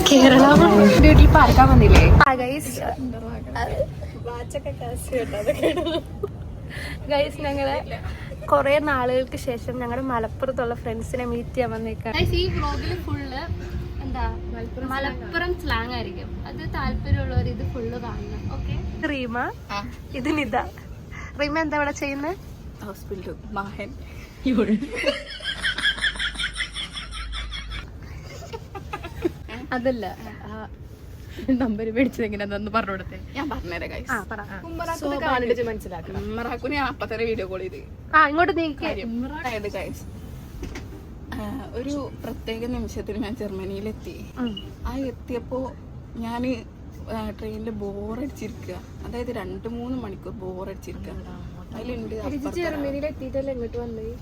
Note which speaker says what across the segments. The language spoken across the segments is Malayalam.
Speaker 1: കേരള വീട്ടിൽ പാർക്കാൻ വന്നില്ലേ? ഗൈസ് ഞങ്ങള് കൊറേ നാളുകൾക്ക് ശേഷം ഞങ്ങളുടെ മലപ്പുറത്തുള്ള ഫ്രണ്ട്സിനെ മീറ്റ് ചെയ്യാൻ വന്നേക്കാണ്. ഈ വ്ളോഗില് ഫുള്ള് എന്താ മലപ്പുറം സ്ലാങ് ആയിരിക്കും. അത് താല്പര്യമുള്ളവർ ഇത് ഫുള്ള് കാണണം. ഓക്കെ. റീമ, ഇത് നിത. റീമ എന്താ ഇവിടെ ചെയ്യുന്നത്? ഹോസ്പിറ്റൽ മാഹൻ. അതല്ല നമ്പർ മേടിച്ചത് എങ്ങനെയാന്ന് പറഞ്ഞു കൊടുത്തേ. ഞാൻ പറഞ്ഞുതരാം. മനസ്സിലാക്കണം. അപ്പൊ തന്നെ വീഡിയോ കോൾ ചെയ്ത് ഇങ്ങോട്ട് ഒരു പ്രത്യേക നിമിഷത്തിൽ ഞാൻ ജർമ്മനിയിലെത്തി. എത്തിയപ്പോ ഞാന് ട്രെയിനിൽ ബോറടിച്ചിരിക്കുക. അതായത് 2-3 മണിക്കൂർ ബോറടിച്ചിരിക്കുക. അതിലുണ്ട് ജർമ്മനിയിൽ എത്തിയിട്ടല്ലേ ഇങ്ങോട്ട് വന്നത്.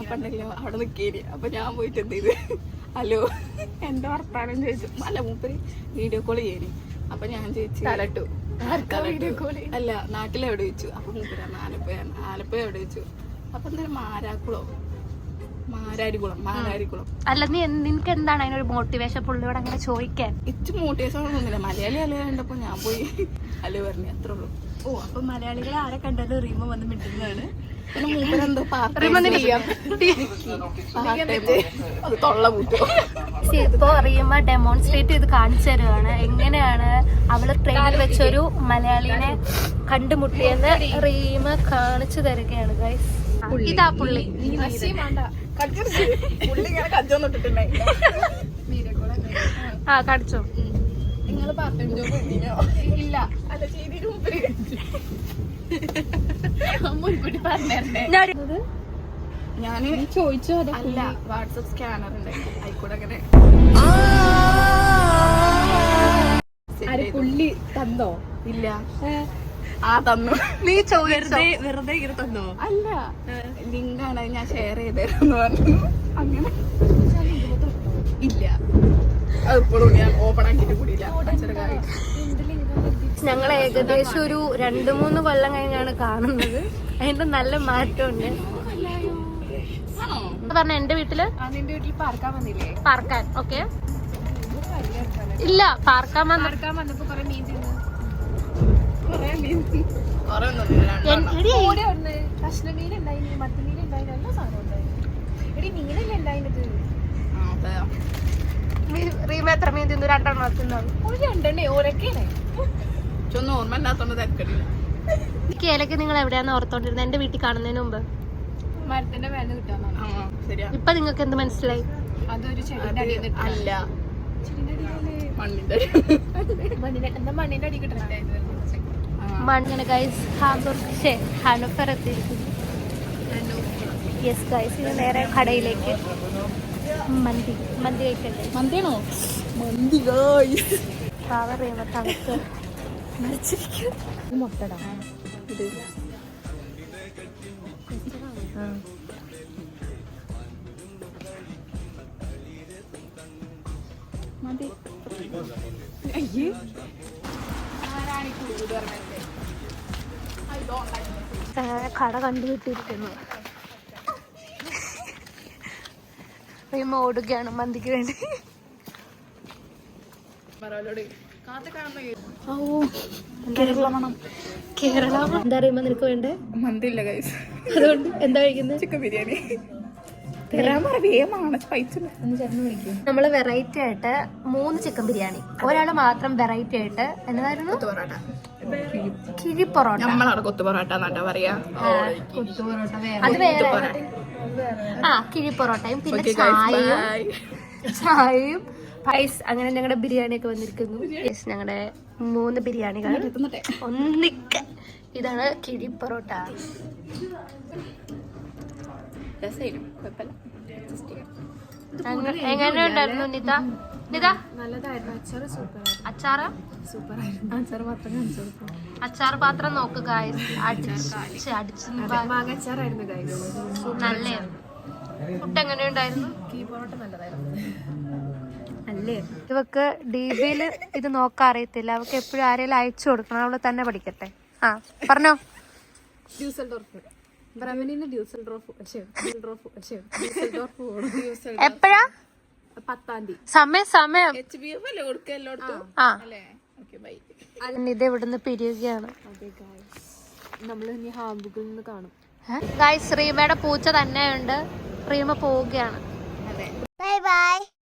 Speaker 1: അപ്പണ്ടല്ലോ അവിടെ നിക്കേരി. അപ്പൊ ഞാൻ പോയിട്ട് എന്ത് ചെയ്ത്, ഹലോ എന്താ വർത്താനം ചോദിച്ചു. അല്ല മൂപ്പര് വീഡിയോ കോൾ ചെയ്യണേ. അപ്പൊ ഞാൻ ചോദിച്ചു അല്ല നാട്ടിലെവിടെ ചോദിച്ചു. അപ്പൊ മൂപ്പരാണ് ആലപ്പുഴ എവിടെ ചോദിച്ചു. അപ്പൊ എന്തായാലും മാരാരിക്കുളം. അല്ല നിനക്ക് എന്താണ് അതിനൊരു മോട്ടിവേഷൻ പുള്ളിയോട് അങ്ങനെ ചോദിക്കാൻ? ഇച്ച് മോട്ടിവേഷൻ ഒന്നുമില്ല. മലയാളി അല്ലേ കണ്ടപ്പോ ഞാൻ പോയി അല്ലേ പറഞ്ഞു, അത്രേ ഉള്ളൂ. അപ്പൊ മലയാളികളെ ആരെ കണ്ടാലും റീമ വന്ന് മിണ്ടുന്നതാണ്. പിന്നെ മൂപ്പരെന്തോ ഇപ്പൊ റീമ ഡെമോൺസ്ട്രേറ്റ് ചെയ്ത് കാണിച്ചു തരുവാണ് എങ്ങനെയാണ് അവള് ട്രെയിനിൽ വെച്ചൊരു മലയാളിനെ കണ്ടുമുട്ടിയെന്ന് റീമ കാണിച്ചു തരികയാണ് ഗൈസ്. ഇതാ പുള്ളി. കടിച്ചോ? നിങ്ങള് പാർട്ട് ടൈം ജോബ് ഇല്ല? അല്ല ചെയ്തിട്ട് മുൻകൂട്ടി പറഞ്ഞേ. ഞാന് ചോദിച്ചോ? അല്ല വാട്സപ്പ് സ്കാനർ ഉണ്ടായിരുന്നു, ആയിക്കൂടെ അങ്ങനെ. പുള്ളി തന്നോ? ഇല്ല. തന്നു. നീ വെറുതെ ഇങ്ങനെ തന്നോ? അല്ല, ലിങ്കാണ് ഞാൻ ഷെയർ ചെയ്തതെന്ന് പറഞ്ഞു. അങ്ങനെ ഇല്ല, അതിപ്പോഴും ഞാൻ ഓപ്പൺ ആക്കിയിട്ട് കൂടിയില്ല. ഞങ്ങൾ ഏകദേശം ഒരു 2-3 കൊല്ലം കഴിഞ്ഞാണ് കാണുന്നത്. അതിന്റെ നല്ല മാറ്റമുണ്ട്. പറഞ്ഞ എന്റെ വീട്ടില് പാർക്കാൻ വന്നില്ലേ? പാർക്കാൻ. ഓക്കെ. ഇല്ല, പാർക്കാൻ വന്നപ്പോ കൊറേ മീൻ തിന്നു. കഷ്ണമീൻ ഉണ്ടായിന്, മത്തിമീൻ ഉണ്ടായിന്, എല്ലാ സാധനവും ഉണ്ടായിന്. എടി മീനല്ലേ ഉണ്ടായിനത്? റീമ എത്ര മീൻ തിന്നു? 2 എണ്ണം തിന്നാവും. 2 എണ്ണേ ഓരൊക്കെയാണ്. കേലക്ക് നിങ്ങൾ എവിടെയാന്ന് ഓർത്തോണ്ടിരുന്നത്? എന്റെ വീട്ടിൽ കാണുന്നതിന് മുമ്പ് മരത്തിന്റെ വേന കിട്ടാൻ. ഇപ്പൊ നിങ്ങൾക്ക് എന്ത് മനസ്സിലായി? അതൊരു അല്ല, മണ്ണിന്റെ അടി കിട്ടണ മണ്ണിന് ഗൈസ്. ഹാനോഫർ എത്തിയിരിക്കുന്നു. യെസ് ഗൈസ്, ഇത് നേരെ കടയിലേക്ക് മന്തി കഴിക്കണ്ടേ? മന്തിയാണോ? മന്തി ഗൈസ്. തണുത്ത് മുട്ടട ഇത് മതി. കട കണ്ടുകിട്ടിയിരിക്കുന്നു. ഓടുകയാണ് മന്തിക്ക് വേണ്ടി. കേരള എന്താ പറയുമ്പോ നിനക്ക് വേണ്ടേ? മന്തില്ല ഗൈസ്, അതുകൊണ്ട് എന്താ കഴിക്കുന്നത്? ചിക്കൻ ബിരിയാണി. നമ്മള് വെറൈറ്റി ആയിട്ട് 3 ചിക്കൻ ബിരിയാണി, ഒരാള് മാത്രം വെറൈറ്റി ആയിട്ട് എന്നതായിരുന്നു? കിഴി പൊറോട്ട. നമ്മളവിടെ കൊത്തു പൊറോട്ട എന്നാ പറയാ. അത് വേറെ. കിഴി പൊറോട്ടയും പിന്നെ ചായയും പൈസ്. അങ്ങനെ ഞങ്ങളുടെ ബിരിയാണി ഒക്കെ വന്നിരിക്കുന്നു. ഞങ്ങളുടെ 3 ബിരിയാണികൾ ഒന്നിക്ക. ഇതാണ് കിഴി പൊറോട്ട. എങ്ങനെയുണ്ടായിരുന്നു നിത? അച്ചാർ പാത്രം നോക്ക് ഗായ്സ്. നല്ല ഫുഡ് എങ്ങനെയുണ്ടായിരുന്നു? അല്ലേ? ഇവക്ക് ഡിബിയില് ഇത് നോക്കാൻ അറിയത്തില്ല. അവക്ക് എപ്പോഴും ആരെങ്കിലും അയച്ചു കൊടുക്കണം. അവള് തന്നെ പഠിക്കട്ടെ. പറഞ്ഞോ. എപ്പോഴാ സമയം ഇത് ഇവിടുന്ന് പിരിയുകയാണ്.
Speaker 2: നമ്മള് ഇനി ഹാമ്പുകളിൽ നിന്ന് കാണും.
Speaker 1: ഗൈസ്, റീമയുടെ പൂച്ച തന്നെയുണ്ട്. റീമ പോവുകയാണ്.
Speaker 2: Bye bye.